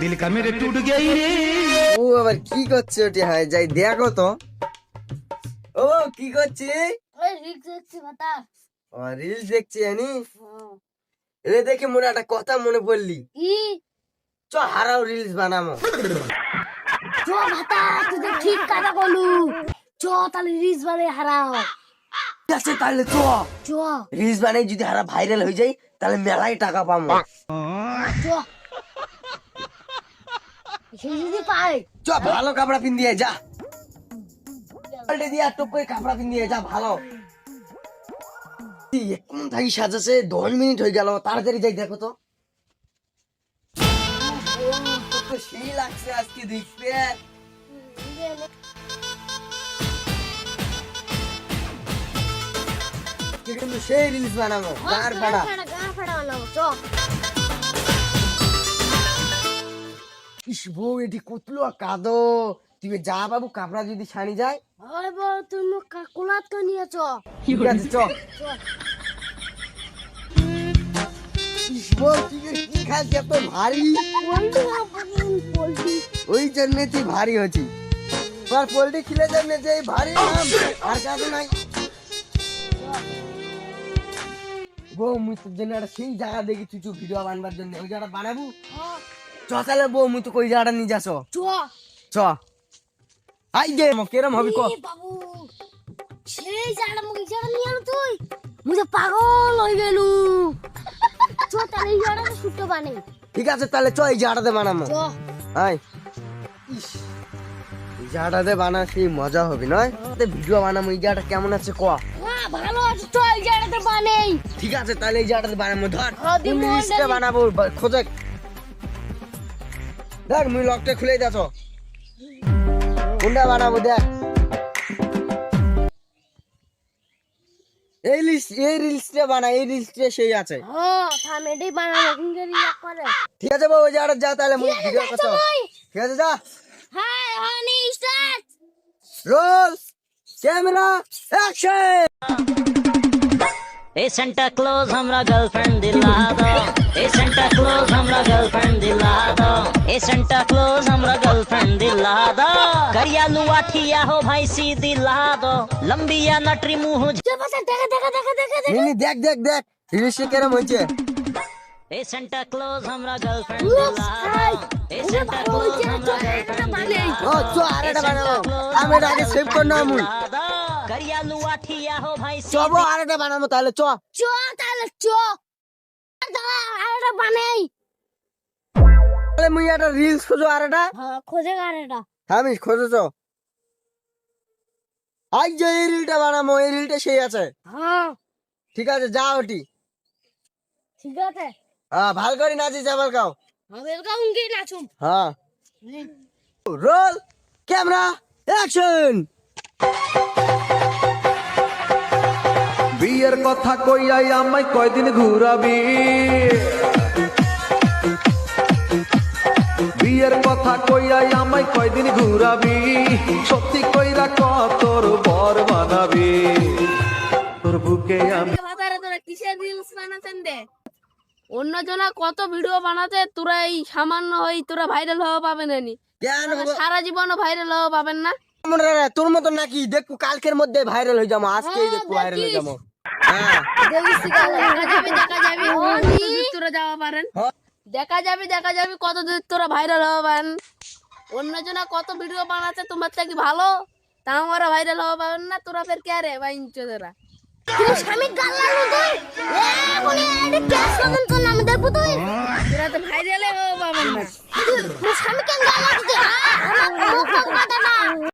दिल का मेरे टूट गई रे। ও আবার কি করছে ওটি? হয় যাই দেখো তো। ও কি করছে? ওই রিক্স দেখছি মাথা। রিলস দেখছি জানি। হ্যাঁ। রে দেখে মোর একটা কথা মনে পড়লি। কি? চ হারাও রিলস বানামো। চ মাথা, তুই তো ঠিক কথা বলু। চ তাহলে রিক্স বানাই হারাও। ঠিক আছে তাহলে চ। চ রিলস বানাই যদি হারা ভাইরাল হয়ে যায় তাহলে মেলাই টাকা পাবো। চ সে যদি পায় চ ভালো কাপড়া পিন দিয়ে যা। পাল্টে দিয়া টপ করে কাপড়া পিন দিয়ে যা ভালো। এখন থাকি সাজাছে 10 মিনিট হয়ে গেল, তাড়াতাড়ি যাই দেখো তো। তো সেই লাগছে আজকে দেখবে। কিন্তু সেই রিলস বানাবো গার ফাড়া। গাঁ ফাড়া বানাবো। চ ইস বউ এটি কতলো কাদো। তুমি যা বাবু কাপড়া যদি ছানি যায়। ওই বল তুমি কোলাত তো নিয়ে চ। ঠিক আছে চ। ইস বউ তুই কি খাস এত ভারী? পোল্ট্রি ওই জন্য তুই ভারী হচ্ছি। আর পোল্ট্রি খিলে জন্য যে ভারী নাম আর কাজে নাই। বউ মুই তোর জন্য একটা সেই জায়গা দেখি তুই ভিডিও বানবার জন্য ওই জায়গাটা বানাবো। চ তাহলে বউ মুই তো ওই জায়গাটা নিয়ে যাস। চ চ আই দে কেরম হবে ক। এ বাবু সেই জায়গা মুই জায়গা নিয়ে আলো তুই মুই তো পাগল হয়ে গেলু। চ তাহলে এই জায়গাটা শুটে বানাই। ঠিক আছে তাহলে চ এই জায়গাটাতে বানাবো। চ আই ইস এই জায়গাটাতে বানা সেই মজা হবে নয়? ভিডিও বানাবো এই জায়গাটা কেমন আছে ক। হ্যাঁ ভালো আছে, চ এই জায়গাটা বানাই। ঠিক আছে তাহলে এই জায়গাটাতে বানাবো। ধর হ্যাঁ, দি কোন মন লিস্টে দে। বানাবো খোঁজে। দেখ মুই লকটা খুলে যাচ্ছ কোনটা বানাবো দেখ। এই রিলসটা বানা, এই রিলসটা সেই আছে। হ্যাঁ থাম এটাই বানাবো কিন্তু রিয়াক্ট করে। ঠিক আছে বাবু ওই জায়গাটা যা তাহলে মুই ভিডিও যাচ্ছ করতে। ভাই? ঠিক আছে যা। হ্যাঁ honey start. Roll camera action. ए सेंटा क्लोज हमरा गर्लफ्रेंड दिला दो। ए सेंटा क्लोज हमरा गर्लफ्रेंड दिला दो। ए सेंटा क्लोज हमरा गर्लफ्रेंड दिला दो। करिया लुआठिया हो भाई सी दिला दो। लंबिया नटरी मुंह চল বাচ্চা দেখা দেখা দেখা দেখা দেখা। নি দেখ দেখ দেখ রিলসটা কেরম হয়েছে। ए सेंटा क्लोज हमरा गर्लफ्रेंड উফ, दिला হাই, दो। ए ওরে सेंटा বাবা, क्लोज ওই যে हमरा একটা गर्लफ्रेंड বানাই। दिला ও दो। চ আরেকটা বানাবো। আমি এটা আগে সেভ কর না মুই। करिया लुआठिया हो भाई सी চবো আরেকটা বানাবো তাহলে চ। চ তাহলে চ দাঁড়া আরেকটা বানাই। তাহলে মুই একটা রিলস খুঁজো আরেকটা। হ্যাঁ খোঁজে গাড়িটা। আমি খোঁজো চ। আজ যে এই রিলটা বানাবো এই রিলটা সেই আছে। হ্যাঁ ঠিক আছে যা ওটি। ঠিক আছে হ্যাঁ ভাল করে নাচি চাবাল খাও। আমি এরকম কি নাচুম। হ্যাঁ রোল ক্যামেরা অ্যাকশন। বিয়ের কথা কইয়াই আমায় কয়দিন ঘুরাবি। বিয়ের কথা কইয়াই আমায় কয়দিন ঘুরাবি। সত্যি কইরা কতর বর বানাবি। তোর বুকে আমি বাজারে তোরা কিসের রিলস বানাতেন দে? অন্যজনা কত ভিডিও বানাতে, তোরা এই সামান্য হই তোরা ভাইরাল হওয়া পাবেন না নি? কেন তোরা সারা জীবনও ভাইরাল হওয়া পাবেন না। তোর মতো নাকি দেখু কালকের মধ্যে ভাইরাল হয়ে যাবো। আজকেই দেখু ভাইরাল হয়ে যাবো। হ্যাঁ দেখা যাবে কত দূর তোরা যাওয়া পারেন। হ্যাঁ। দেখা যাবে কত দূর তোরা ভাইরাল হওয়া পারেন। অন্যজনা কত ভিডিও বানাতে তোমার থেকে ভালো, তা আমরা ভাইরাল হওয়া পাবেন না। তোরা ফের কে রে ভাই চোদরা? স্বামী গাল লাগলো তুই এ বলে এটা ক্যাশ লাগান তোর নাম দেবো তুই। তোরা তো ভাইরালে হওয়া পাবেন না। স্বামী কেন গাল লাগছে? আমার মুখ কথা না।